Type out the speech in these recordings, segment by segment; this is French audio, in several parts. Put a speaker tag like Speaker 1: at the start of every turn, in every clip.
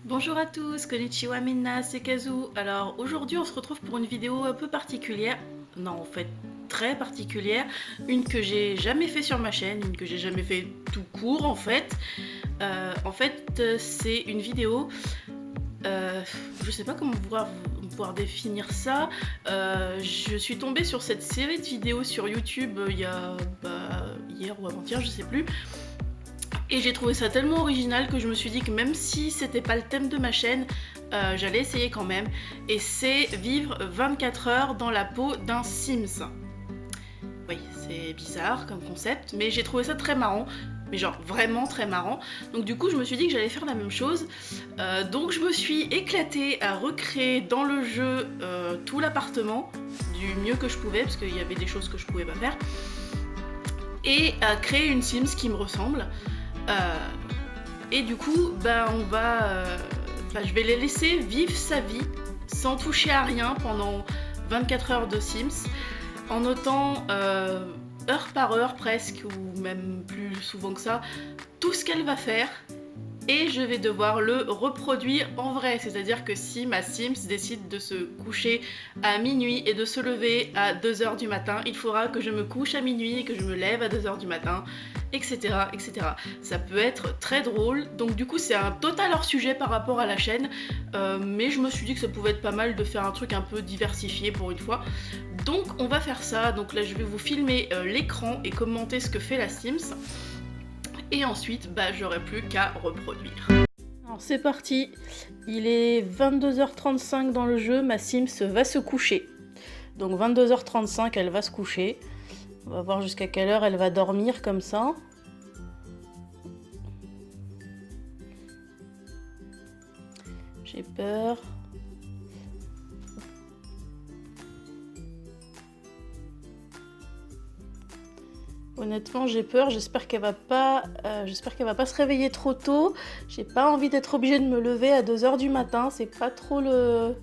Speaker 1: Bonjour à tous, konnichiwa minna, c'est Kazu. Alors aujourd'hui on se retrouve pour une vidéo un peu particulière, non en fait très particulière, une que j'ai jamais fait sur ma chaîne, une que j'ai jamais fait tout court en fait. C'est une vidéo, je sais pas comment pouvoir définir ça. Je suis tombée sur cette série de vidéos sur YouTube il y a hier ou avant-hier, je sais plus. Et j'ai trouvé ça tellement original que je me suis dit que même si c'était pas le thème de ma chaîne, j'allais essayer quand même. Et c'est vivre 24 heures dans la peau d'un Sims. Oui, c'est bizarre comme concept, mais j'ai trouvé ça très marrant. Mais genre vraiment très marrant. Donc du coup je me suis dit que j'allais faire la même chose. Donc je me suis éclatée à recréer dans le jeu tout l'appartement du mieux que je pouvais, parce qu'il y avait des choses que je pouvais pas faire. Et à créer une Sims qui me ressemble. Et du coup, je vais les laisser vivre sa vie sans toucher à rien pendant 24 heures de Sims, en notant heure par heure presque, ou même plus souvent que ça, tout ce qu'elle va faire. Et je vais devoir le reproduire en vrai, c'est-à-dire que si ma Sims décide de se coucher à minuit et de se lever à 2h du matin, il faudra que je me couche à minuit et que je me lève à 2h du matin, etc. etc. Ça peut être très drôle, donc du coup c'est un total hors sujet par rapport à la chaîne, mais je me suis dit que ça pouvait être pas mal de faire un truc un peu diversifié pour une fois. Donc on va faire ça, donc là je vais vous filmer l'écran et commenter ce que fait la Sims. Et ensuite, j'aurai plus qu'à reproduire. Alors c'est parti, il est 22h35 dans le jeu, ma Sims va se coucher. Donc 22h35, elle va se coucher. On va voir jusqu'à quelle heure elle va dormir comme ça. J'ai peur. Honnêtement, j'ai peur. J'espère qu'elle va pas se réveiller trop tôt. J'ai pas envie d'être obligée de me lever à 2h du matin. C'est pas trop le...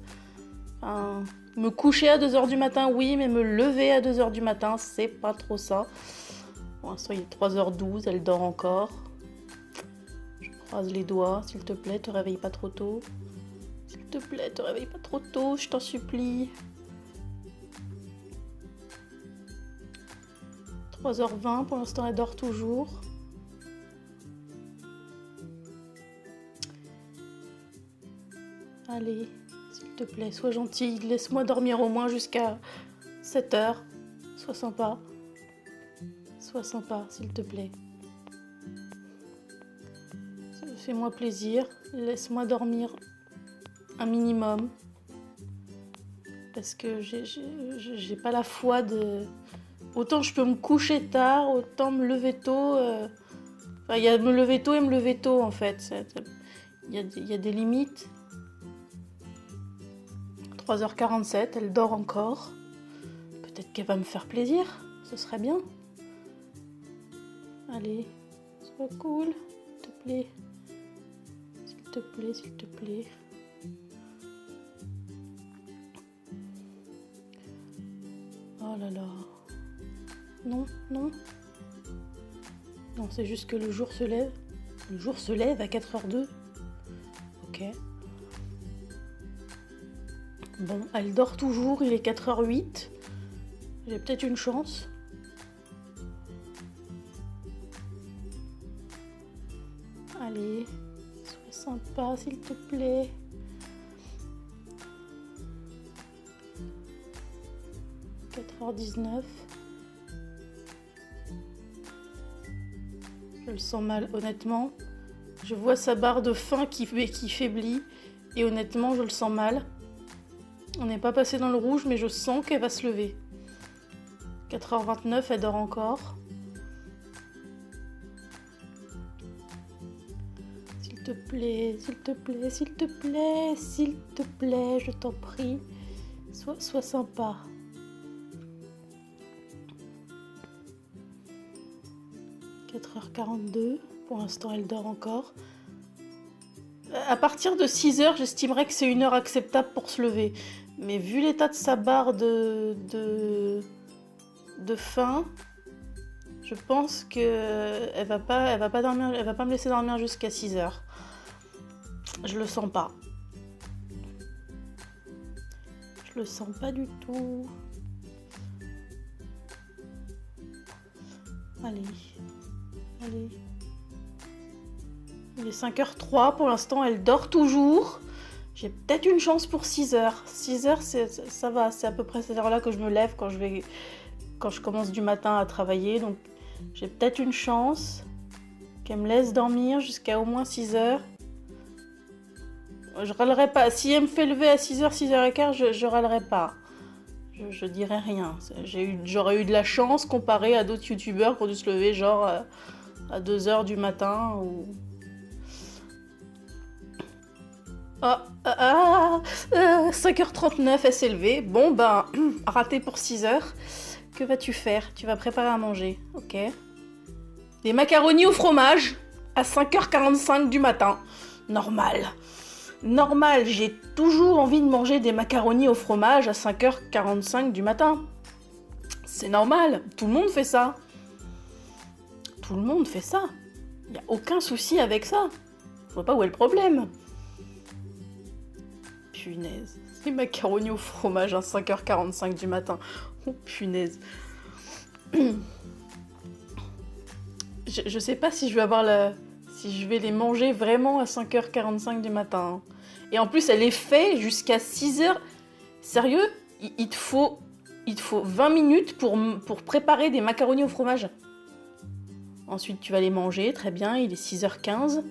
Speaker 1: Enfin, me coucher à 2h du matin, oui, mais me lever à 2h du matin, c'est pas trop ça. Pour l'instant, il est 3h12, elle dort encore. Je croise les doigts. S'il te plaît, te réveille pas trop tôt. S'il te plaît, te réveille pas trop tôt, je t'en supplie. 3h20, pour l'instant elle dort toujours. Allez, s'il te plaît, sois gentille, laisse-moi dormir au moins jusqu'à 7h. Sois sympa. Sois sympa, s'il te plaît. Fais-moi plaisir, laisse-moi dormir un minimum. Parce que j'ai pas la foi de... Autant je peux me coucher tard, autant me lever tôt. Enfin, il y a me lever tôt et me lever tôt en fait. Il y a des limites. 3h47, elle dort encore. Peut-être qu'elle va me faire plaisir, ce serait bien. Allez, sois cool, s'il te plaît. S'il te plaît, s'il te plaît. Oh là là. Non, non. Non, c'est juste que le jour se lève. Le jour se lève à 4h02. Ok. Bon, elle dort toujours, il est 4h08. J'ai peut-être une chance. Allez, sois sympa, s'il te plaît. « 4h19. Je le sens mal, honnêtement. Je vois sa barre de faim qui faiblit. Et honnêtement, je le sens mal. On n'est pas passé dans le rouge, mais je sens qu'elle va se lever. 4h29, elle dort encore. S'il te plaît, s'il te plaît, s'il te plaît, s'il te plaît, je t'en prie. Sois sympa. « 4h42, pour l'instant elle dort encore. À partir de 6h, j'estimerais que c'est une heure acceptable pour se lever. Mais vu l'état de sa barre de faim, je pense que elle va pas me laisser dormir jusqu'à 6h. Je le sens pas. Je le sens pas du tout. Allez. Allez. Il est 5h03 pour l'instant, elle dort toujours. J'ai peut-être une chance pour 6h. 6h, ça va, c'est à peu près cette heure-là que je me lève quand je commence du matin à travailler. Donc j'ai peut-être une chance qu'elle me laisse dormir jusqu'à au moins 6h. Je râlerai pas. Si elle me fait lever à 6h, 6h15, je râlerai pas. Je dirai rien. J'aurais eu de la chance comparé à d'autres youtubeurs qui ont dû se lever genre à 2h du matin ou... 5h39, elle s'est levée. Bon, ben, raté pour 6h. Que vas-tu faire? Tu vas préparer à manger. Ok. Des macaronis au fromage à 5h45 du matin. Normal. Normal, j'ai toujours envie de manger des macaronis au fromage à 5h45 du matin. C'est normal. Tout le monde fait ça. Tout le monde fait ça. Il n'y a aucun souci avec ça. Je vois pas où est le problème. Punaise. Les macaronis au fromage à 5h45 du matin. Oh punaise. Je sais pas si je vais avoir si je vais les manger vraiment à 5h45 du matin. Et en plus, elle est faite jusqu'à 6h. Sérieux? Il te faut 20 minutes pour préparer des macaronis au fromage. Ensuite, tu vas les manger. Très bien, il est 6h15.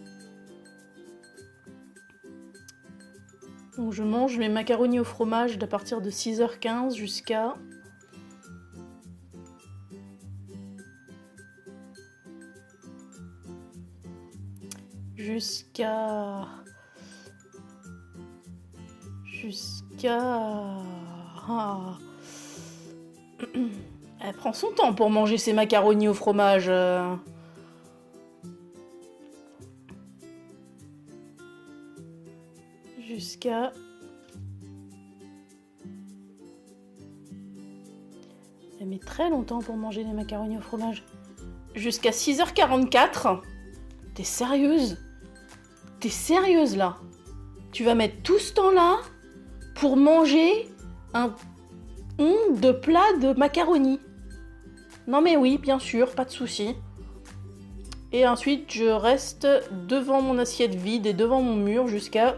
Speaker 1: Donc je mange mes macaronis au fromage à partir de 6h15 jusqu'à... Ah. Elle prend son temps pour manger ses macaronis au fromage. Jusqu'à... Elle met très longtemps pour manger des macaronis au fromage. Jusqu'à 6h44. T'es sérieuse? T'es sérieuse là? Tu vas mettre tout ce temps-là pour manger un de plat de macaroni? Non mais oui, bien sûr, pas de souci. Et ensuite, je reste devant mon assiette vide et devant mon mur jusqu'à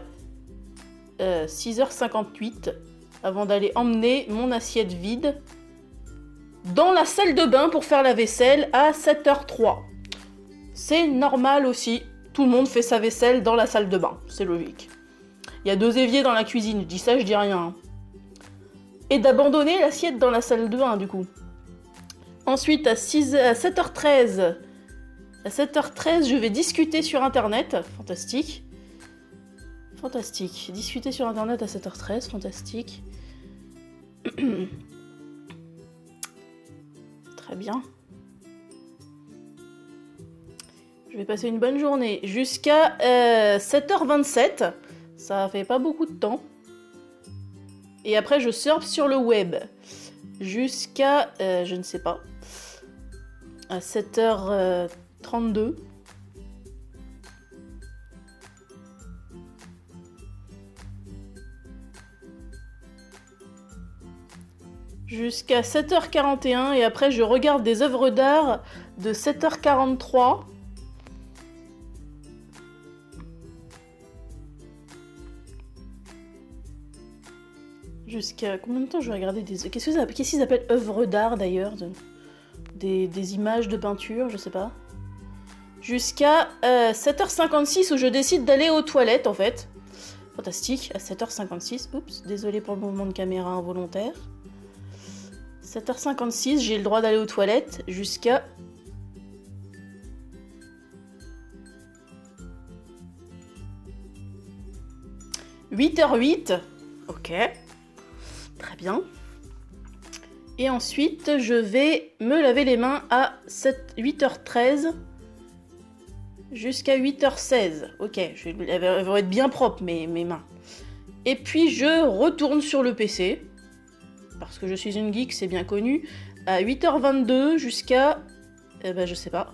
Speaker 1: 6h58 avant d'aller emmener mon assiette vide dans la salle de bain pour faire la vaisselle à 7h03. C'est normal aussi. Tout le monde fait sa vaisselle dans la salle de bain. C'est logique. Il y a 2 éviers dans la cuisine. Je dis ça, je dis rien. Et d'abandonner l'assiette dans la salle de bain, du coup. Ensuite, à 7h13... À 7h13, je vais discuter sur Internet. Fantastique. Fantastique. Discuter sur Internet à 7h13. Fantastique. Très bien. Je vais passer une bonne journée. Jusqu'à 7h27. Ça fait pas beaucoup de temps. Et après, je surfe sur le web. Jusqu'à... je ne sais pas. À 7h32. Jusqu'à 7h41. Et après, je regarde des œuvres d'art de 7h43. Jusqu'à combien de temps je vais regarder des... Qu'est-ce qu'ils appellent œuvres d'art d'ailleurs? Des images de peinture, je sais pas. Jusqu'à 7h56 où je décide d'aller aux toilettes en fait. Fantastique, à 7h56. Oups, désolé pour le mouvement de caméra involontaire. 7h56, j'ai le droit d'aller aux toilettes jusqu'à... « 8h08. Ok. Très bien. Et ensuite, je vais me laver les mains à 8h13 jusqu'à 8h16. Ok, elles vont être bien propres, mes mains. Et puis, je retourne sur le PC, parce que je suis une geek, c'est bien connu, à 8h22 jusqu'à... je sais pas.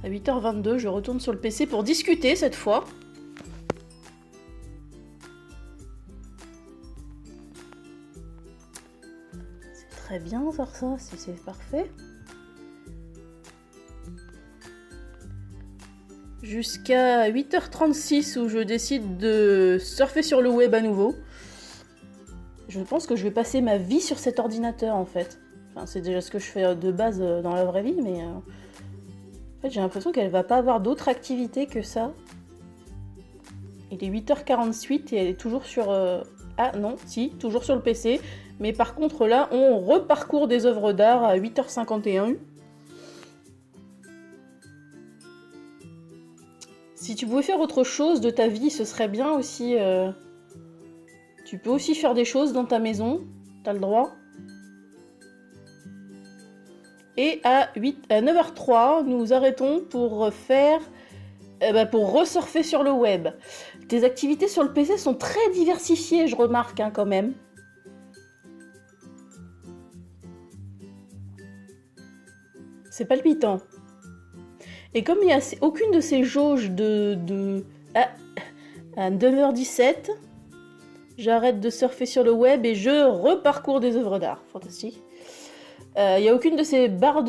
Speaker 1: À 8h22, je retourne sur le PC pour discuter, cette fois. très bien faire ça, c'est parfait. Jusqu'à 8h36 où je décide de surfer sur le web à nouveau. Je pense que je vais passer ma vie sur cet ordinateur en fait. Enfin, c'est déjà ce que je fais de base dans la vraie vie, mais en fait j'ai l'impression qu'elle va pas avoir d'autres activités que ça. Il est 8h48 et elle est toujours sur... Ah non, si, toujours sur le PC. Mais par contre là, on reparcourt des œuvres d'art à 8h51. Si tu pouvais faire autre chose de ta vie, ce serait bien aussi... Tu peux aussi faire des choses dans ta maison, t'as le droit. Et à 9h03, nous arrêtons pour faire... pour resurfer sur le web. Tes activités sur le PC sont très diversifiées, je remarque quand même. C'est palpitant. Et comme il n'y a aucune de ces jauges à 9h17, j'arrête de surfer sur le web et je reparcours des œuvres d'art. Fantastique. Il n'y a aucune de ces barres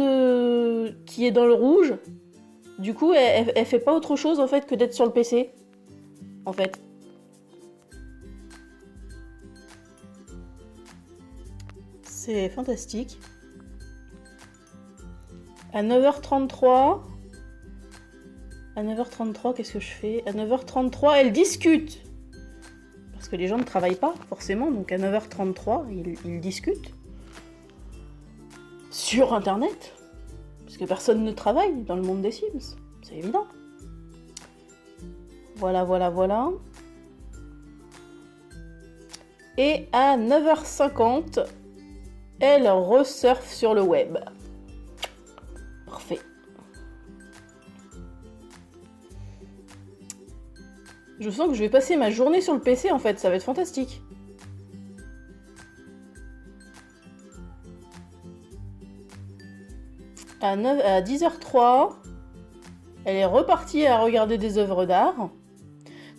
Speaker 1: qui est dans le rouge. Du coup, elle fait pas autre chose en fait que d'être sur le PC. En fait. C'est fantastique. À 9h33... À 9h33, qu'est-ce que je fais? À 9h33, elle discute. Parce que les gens ne travaillent pas, forcément. Donc à 9h33, ils discutent. Sur Internet. Parce que personne ne travaille dans le monde des Sims. C'est évident. Voilà, voilà, voilà. Et à 9h50, elle resurfe sur le web. Parfait. Je sens que je vais passer ma journée sur le PC en fait, ça va être fantastique. À 10h03, elle est repartie à regarder des œuvres d'art.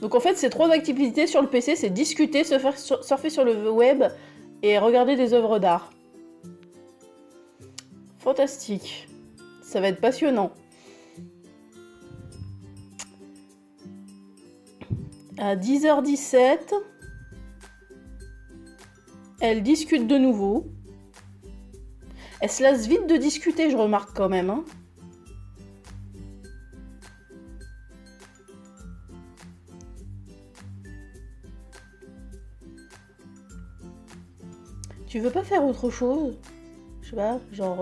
Speaker 1: Donc en fait, ces 3 activités sur le PC, c'est discuter, surfer sur le web et regarder des œuvres d'art. Fantastique. Ça va être passionnant. À 10h17, elle discute de nouveau. Elle se lasse vite de discuter, je remarque quand même. Hein. Tu veux pas faire autre chose? Je sais pas, genre...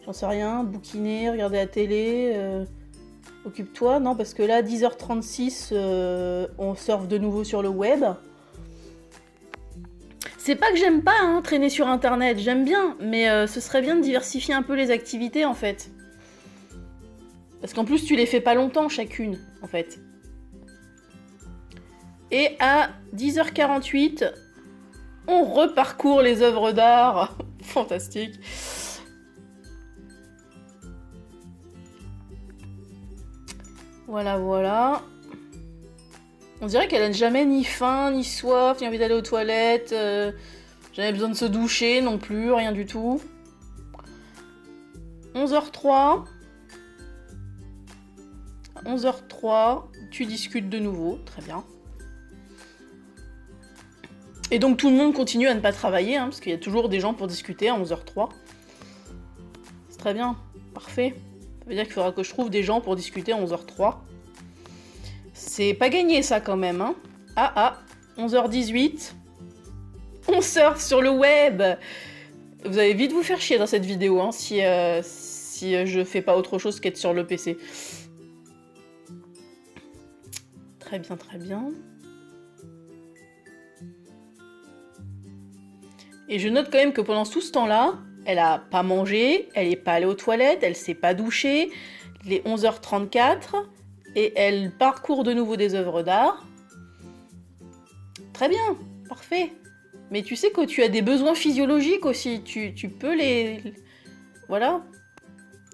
Speaker 1: j'en sais rien, bouquiner, regarder la télé... Occupe-toi, non, parce que là, 10h36, on surfe de nouveau sur le web. C'est pas que j'aime pas hein, traîner sur Internet, j'aime bien, mais ce serait bien de diversifier un peu les activités, en fait. Parce qu'en plus, tu les fais pas longtemps, chacune, en fait. Et à 10h48, on reparcourt les œuvres d'art. Fantastique. Voilà, voilà. On dirait qu'elle n'a jamais ni faim, ni soif, ni envie d'aller aux toilettes. Jamais besoin de se doucher non plus, rien du tout. 11h03. 11h03, tu discutes de nouveau, très bien. Et donc tout le monde continue à ne pas travailler, hein, parce qu'il y a toujours des gens pour discuter à 11h03. C'est très bien, parfait. Ça veut dire qu'il faudra que je trouve des gens pour discuter à 11h03. C'est pas gagné ça quand même, hein. 11h18. On surfe sur le web. Vous allez vite vous faire chier dans cette vidéo, hein, si je fais pas autre chose qu'être sur le PC. Très bien, très bien. Et je note quand même que pendant tout ce temps-là, elle a pas mangé, elle est pas allée aux toilettes, elle s'est pas douchée. Il est 11h34 et elle parcourt de nouveau des œuvres d'art. Très bien, parfait. Mais tu sais que tu as des besoins physiologiques aussi, tu peux les... Voilà.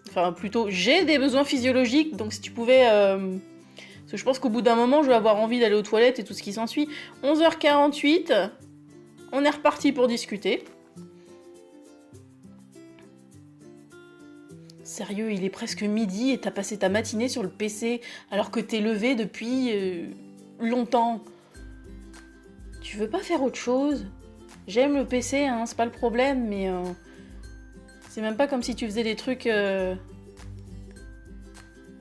Speaker 1: Enfin, plutôt, j'ai des besoins physiologiques, donc si tu pouvais... Parce que je pense qu'au bout d'un moment, je vais avoir envie d'aller aux toilettes et tout ce qui s'ensuit. 11h48, on est reparti pour discuter. Sérieux, il est presque midi et t'as passé ta matinée sur le PC alors que t'es levé depuis longtemps. Tu veux pas faire autre chose? J'aime le PC, hein, c'est pas le problème, mais c'est même pas comme si tu faisais des trucs...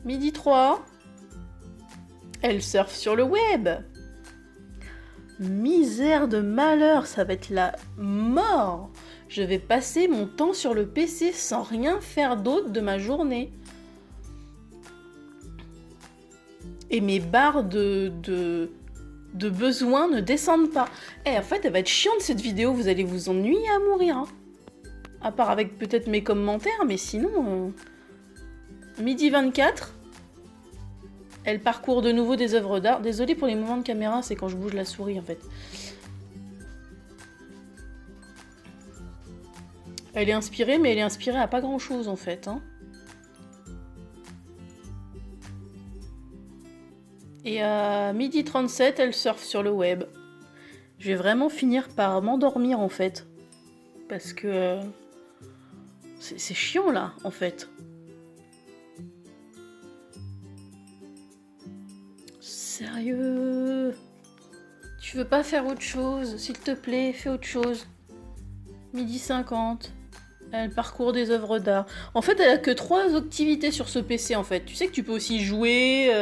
Speaker 1: Midi 3. Elle surfe sur le web. Misère de malheur, ça va être la mort. Je vais passer mon temps sur le PC sans rien faire d'autre de ma journée. Et mes barres de besoins ne descendent pas. En fait, elle va être chiante cette vidéo, vous allez vous ennuyer à mourir. Hein. À part avec peut-être mes commentaires, mais sinon... Midi 24. Elle parcourt de nouveau des œuvres d'art. Désolée pour les mouvements de caméra, c'est quand je bouge la souris en fait. Elle est inspirée, mais elle est inspirée à pas grand chose en fait. Hein. Et à midi 37, elle surfe sur le web. Je vais vraiment finir par m'endormir en fait. Parce que... c'est chiant là, en fait. Sérieux? Tu veux pas faire autre chose? S'il te plaît, fais autre chose. Midi 50. Elle parcourt des œuvres d'art. En fait, elle a que 3 activités sur ce PC, en fait. Tu sais que tu peux aussi jouer,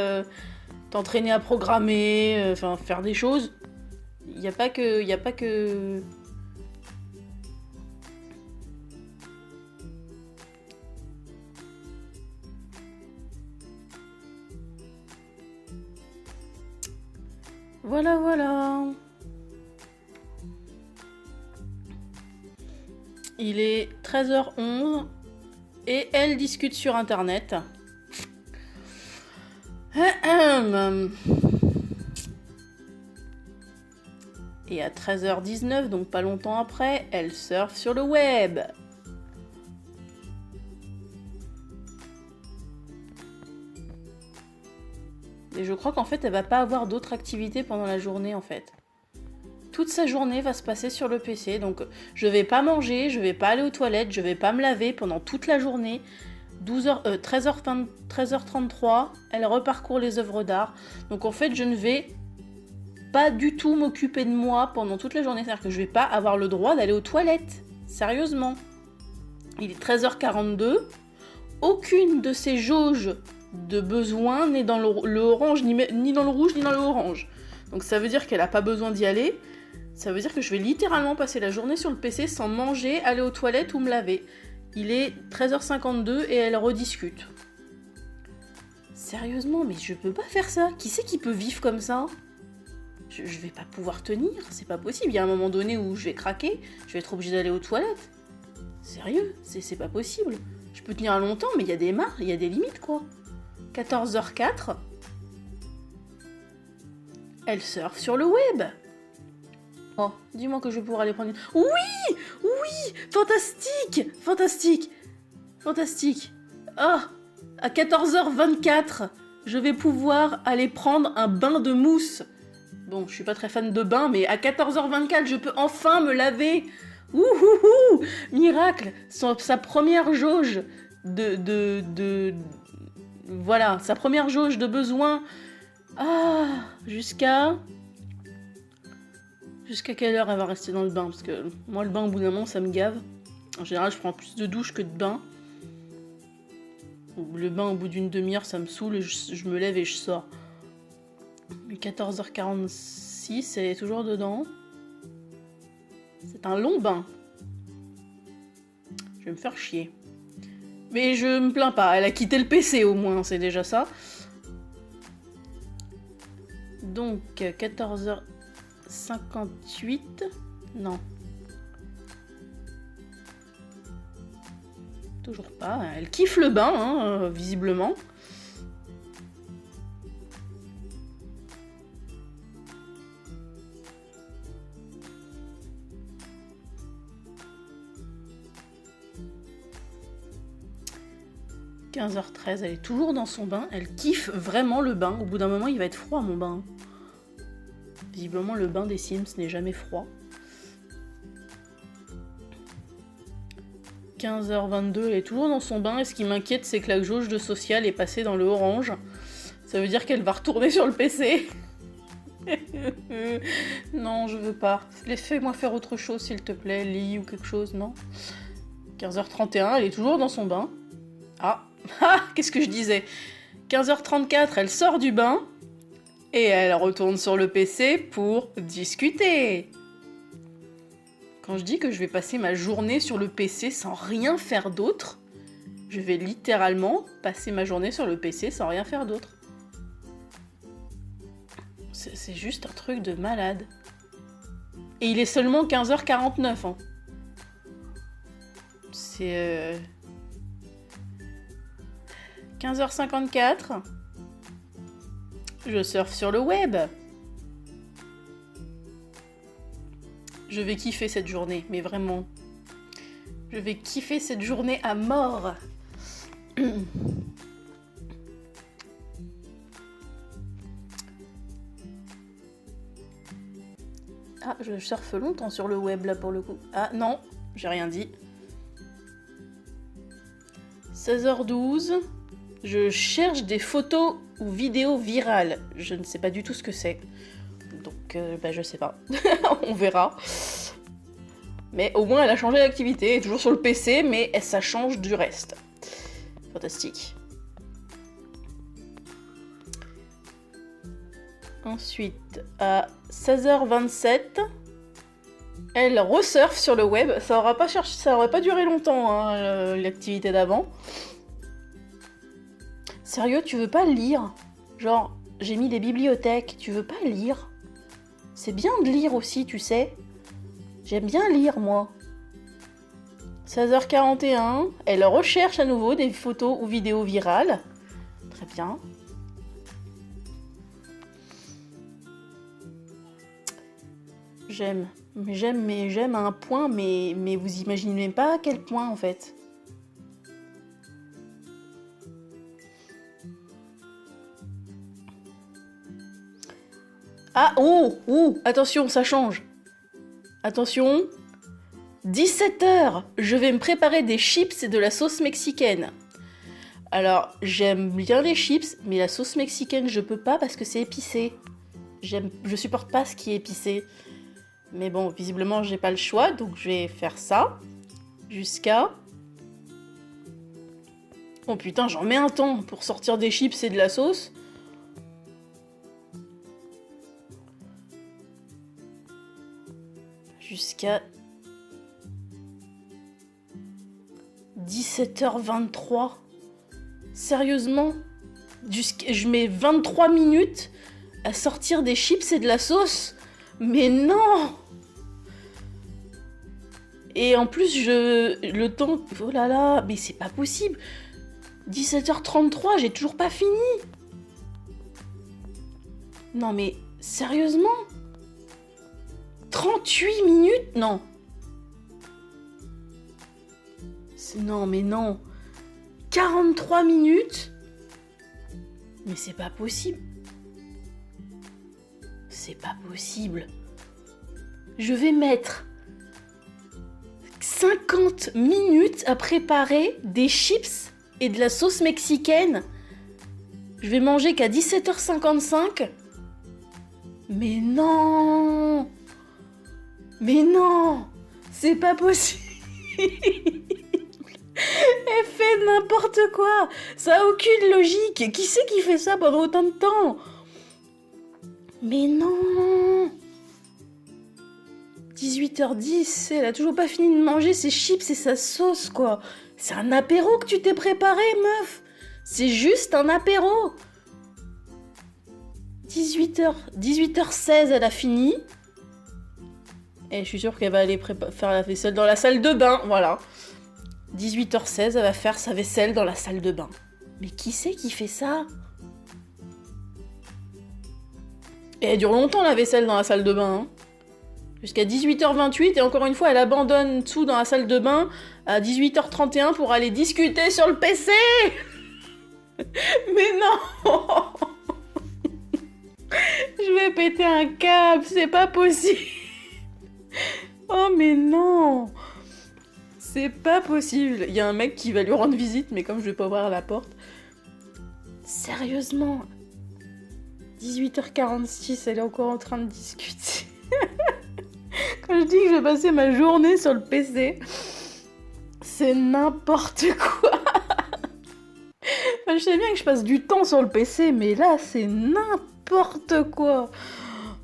Speaker 1: t'entraîner à programmer, enfin, faire des choses. Il n'y a pas que... Voilà, voilà. Il est 13h11 et elle discute sur Internet. Et à 13h19, donc pas longtemps après, elle surfe sur le web. Et je crois qu'en fait, elle va pas avoir d'autres activités pendant la journée, en fait. Toute sa journée va se passer sur le PC, donc je vais pas manger, je vais pas aller aux toilettes, je vais pas me laver pendant toute la journée. 13h33, elle reparcourt les œuvres d'art. Donc en fait, je ne vais pas du tout m'occuper de moi pendant toute la journée. C'est-à-dire que je vais pas avoir le droit d'aller aux toilettes. Sérieusement. Il est 13h42. Aucune de ces jauges de besoin n'est dans le orange, ni dans le rouge, ni dans le orange. Donc ça veut dire qu'elle n'a pas besoin d'y aller. Ça veut dire que je vais littéralement passer la journée sur le PC sans manger, aller aux toilettes ou me laver. Il est 13h52 et elle rediscute. Sérieusement, mais je peux pas faire ça. Qui c'est qui peut vivre comme ça? Je vais pas pouvoir tenir, c'est pas possible. Il y a un moment donné où je vais craquer, je vais être obligée d'aller aux toilettes. Sérieux, c'est pas possible. Je peux tenir longtemps, mais il y a des marques, il y a des limites, quoi. 14h04. Elle surfe sur le web. Oh, dis-moi que je vais pouvoir aller prendre... Oui! Oui! Fantastique! Fantastique! Fantastique! Oh! À 14h24, je vais pouvoir aller prendre un bain de mousse. Bon, je suis pas très fan de bain, mais à 14h24, je peux enfin me laver. Ouhouhou! Miracle! Sa première jauge voilà, sa première jauge de besoin. Ah! Jusqu'à quelle heure elle va rester dans le bain? Parce que moi, le bain, au bout d'un moment, ça me gave. En général, je prends plus de douche que de bain. Le bain, au bout d'une demi-heure, ça me saoule et je me lève et je sors. 14h46, elle est toujours dedans. C'est un long bain. Je vais me faire chier. Mais je me plains pas, elle a quitté le PC au moins, c'est déjà ça. Donc, 14h58. Non. Toujours pas. Elle kiffe le bain, hein, visiblement. « 15h13, elle est toujours dans son bain. Elle kiffe vraiment le bain. Au bout d'un moment, il va être froid, mon bain. Visiblement, le bain des Sims n'est jamais froid. 15h22, elle est toujours dans son bain, et ce qui m'inquiète, c'est que la jauge de social est passée dans le orange. Ça veut dire qu'elle va retourner sur le PC. Non, je veux pas. Fais-moi faire autre chose, s'il te plaît, lit ou quelque chose, non? 15h31, elle est toujours dans son bain. Ah, qu'est-ce que je disais? 15h34, elle sort du bain, et elle retourne sur le PC pour discuter. Quand je dis que je vais passer ma journée sur le PC sans rien faire d'autre, je vais littéralement passer ma journée sur le PC sans rien faire d'autre. C'est juste un truc de malade. Et il est seulement 15h49. Hein. C'est... 15h54. Je surfe sur le web. Je vais kiffer cette journée, mais vraiment. Je vais kiffer cette journée à mort. Ah, je surfe longtemps sur le web là pour le coup. Ah non, j'ai rien dit. 16h12. Je cherche des photos ou vidéos virales. Je ne sais pas du tout ce que c'est. Donc, je sais pas. On verra. Mais au moins, elle a changé d'activité. Elle est toujours sur le PC, mais ça change du reste. Fantastique. Ensuite, à 16h27, elle resurfe sur le web. Ça aurait pas duré longtemps, hein, l'activité d'avant. Sérieux, tu veux pas lire? Genre, j'ai mis des bibliothèques, tu veux pas lire? C'est bien de lire aussi, tu sais. J'aime bien lire, moi. 16h41, elle recherche à nouveau des photos ou vidéos virales. Très bien. J'aime à un point, mais vous imaginez même pas à quel point, en fait. Ah, attention, ça change. Attention, 17h, je vais me préparer des chips et de la sauce mexicaine. Alors, j'aime bien les chips, mais la sauce mexicaine, je peux pas parce que c'est épicé. Je supporte pas ce qui est épicé. Mais bon, visiblement, j'ai pas le choix, donc je vais faire ça. Jusqu'à... Oh putain, j'en mets un temps pour sortir des chips et de la sauce. Jusqu'à 17h23. Sérieusement? Je mets 23 minutes à sortir des chips et de la sauce? Mais non! Et en plus, le temps... Oh là là, mais c'est pas possible. 17h33, j'ai toujours pas fini. Non mais, sérieusement? 38 minutes? Non. Non mais non. 43 minutes? Mais c'est pas possible. C'est pas possible. Je vais mettre 50 minutes à préparer des chips et de la sauce mexicaine. Je vais manger qu'à 17h55. Mais non! Mais non! C'est pas possible! Elle fait n'importe quoi! Ça a aucune logique! Qui c'est qui fait ça pendant autant de temps? Mais non! 18h10, elle a toujours pas fini de manger ses chips et sa sauce, quoi! C'est un apéro que tu t'es préparé, meuf! C'est juste un apéro! 18h16, elle a fini. Et je suis sûre qu'elle va aller faire la vaisselle dans la salle de bain, voilà. 18h16, elle va faire sa vaisselle dans la salle de bain. Mais qui c'est qui fait ça? Et elle dure longtemps la vaisselle dans la salle de bain. Hein. Jusqu'à 18h28, et encore une fois, elle abandonne tout dans la salle de bain à 18h31 pour aller discuter sur le PC. Mais non! Je vais péter un câble, c'est pas possible. Oh mais non! C'est pas possible. Il y a un mec qui va lui rendre visite, mais comme je vais pas ouvrir la porte... Sérieusement, 18h46, elle est encore en train de discuter. Quand je dis que je vais passer ma journée sur le PC, c'est n'importe quoi. Enfin, je sais bien que je passe du temps sur le PC, mais là, c'est n'importe quoi.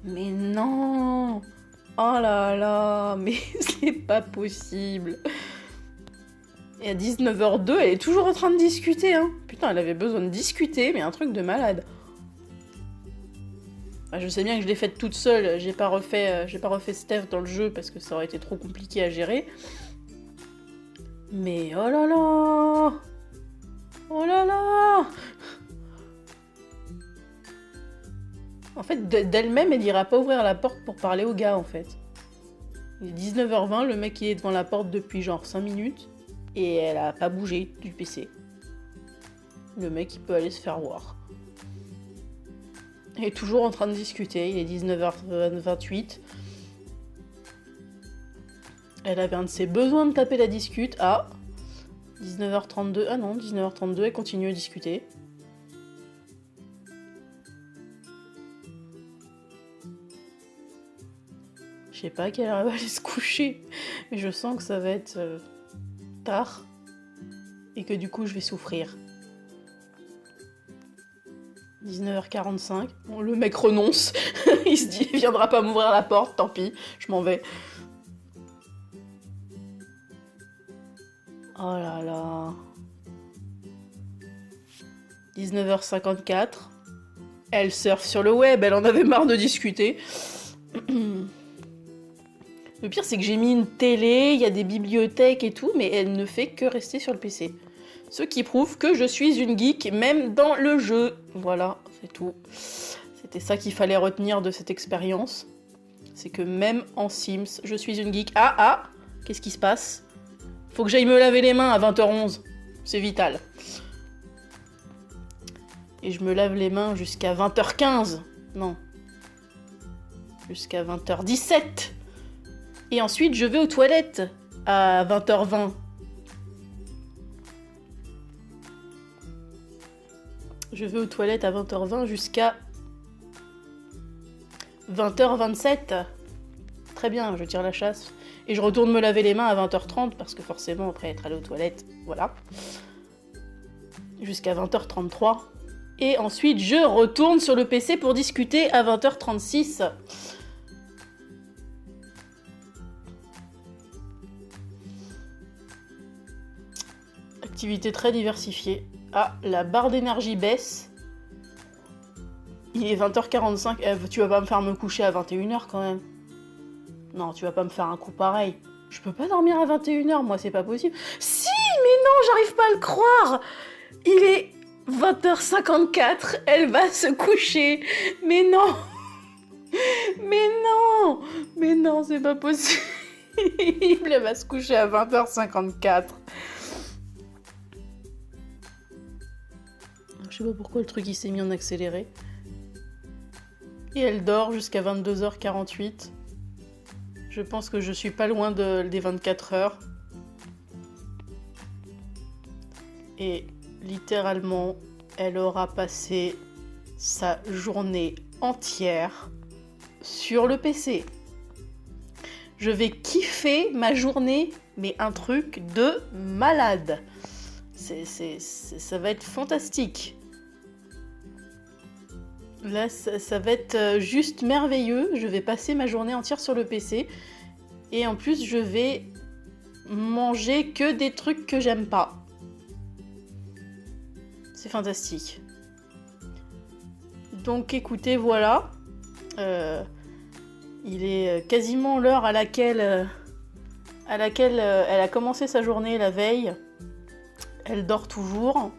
Speaker 1: Mais non. Oh là là, mais c'est pas possible. Et à 19h02, elle est toujours en train de discuter, hein. Putain, elle avait besoin de discuter, mais un truc de malade. Enfin, je sais bien que je l'ai faite toute seule, j'ai pas refait Steph dans le jeu parce que ça aurait été trop compliqué à gérer. Mais oh là là! Oh là là! En fait, d'elle-même, elle ira pas ouvrir la porte pour parler au gars, en fait. Il est 19h20, le mec il est devant la porte depuis genre 5 minutes. Et elle a pas bougé du PC. Le mec, il peut aller se faire voir. Elle est toujours en train de discuter, il est 19h28. Elle avait un de ses besoins de taper la discute. Ah, 19h32. Ah non, 19h32, elle continue à discuter. Je sais pas à quelle heure elle va aller se coucher, mais je sens que ça va être tard et que du coup je vais souffrir. 19h45, bon, le mec renonce, il se dit il viendra pas m'ouvrir la porte, tant pis, je m'en vais. Oh là là. 19h54, elle surfe sur le web, elle en avait marre de discuter. Le pire, c'est que j'ai mis une télé, il y a des bibliothèques et tout, mais elle ne fait que rester sur le PC. Ce qui prouve que je suis une geek, même dans le jeu. Voilà, c'est tout. C'était ça qu'il fallait retenir de cette expérience. C'est que même en Sims, je suis une geek. Ah, qu'est-ce qui se passe? Faut que j'aille me laver les mains à 20h11. C'est vital. Et je me lave les mains jusqu'à 20h15. Non. Jusqu'à 20h17. Et ensuite, je vais aux toilettes à 20h20. Je vais aux toilettes à 20h20 jusqu'à 20h27. Très bien, je tire la chasse. Et je retourne me laver les mains à 20h30 parce que forcément, après être allé aux toilettes, voilà. Jusqu'à 20h33. Et ensuite, je retourne sur le PC pour discuter à 20h36. Activité très diversifiée. Ah, la barre d'énergie baisse. Il est 20h45. Tu vas pas me faire me coucher à 21h quand même. Non, tu vas pas me faire un coup pareil. Je peux pas dormir à 21h, moi, c'est pas possible. Si, mais non, j'arrive pas à le croire. Il est 20h54, elle va se coucher. Mais non. Mais non, c'est pas possible. Elle va se coucher à 20h54. Je sais pas pourquoi le truc il s'est mis en accéléré. Et elle dort jusqu'à 22h48. Je pense que je suis pas loin des 24 heures. Et littéralement, elle aura passé sa journée entière sur le PC. Je vais kiffer ma journée, mais un truc de malade. Ça va être fantastique. Là, ça va être juste merveilleux. Je vais passer ma journée entière sur le PC. Et en plus, je vais manger que des trucs que j'aime pas. C'est fantastique. Donc écoutez, voilà. Il est quasiment l'heure à laquelle elle a commencé sa journée la veille. Elle dort toujours.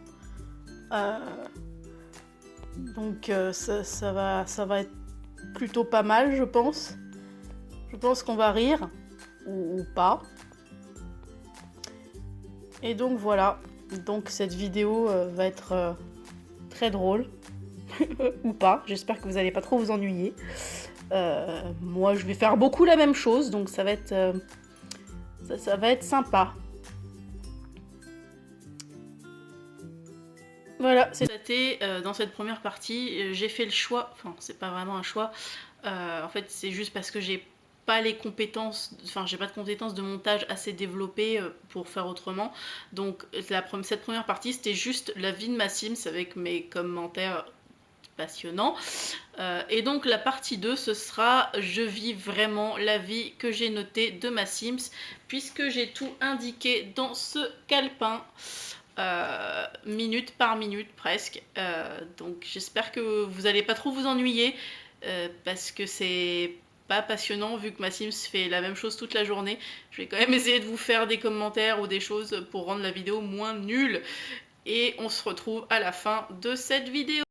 Speaker 1: Donc ça va être plutôt pas mal, je pense. Je pense qu'on va rire, ou pas. Et donc voilà. Donc cette vidéo va être très drôle. Ou pas. J'espère que vous n'allez pas trop vous ennuyer. Moi, je vais faire beaucoup la même chose, donc ça va être sympa. Voilà, c'est daté. Dans cette première partie, j'ai fait le choix, enfin c'est pas vraiment un choix, en fait c'est juste parce que j'ai pas les compétences, enfin j'ai pas de compétences de montage assez développées pour faire autrement. Donc cette première partie c'était juste la vie de ma Sims avec mes commentaires passionnants. Et donc la partie 2 ce sera je vis vraiment la vie que j'ai notée de ma Sims, puisque j'ai tout indiqué dans ce calepin. Minute par minute presque. Donc j'espère que vous allez pas trop vous ennuyer parce que c'est pas passionnant vu que ma Sims fait la même chose toute la journée. Je vais quand même essayer de vous faire des commentaires ou des choses pour rendre la vidéo moins nulle. Et on se retrouve à la fin de cette vidéo.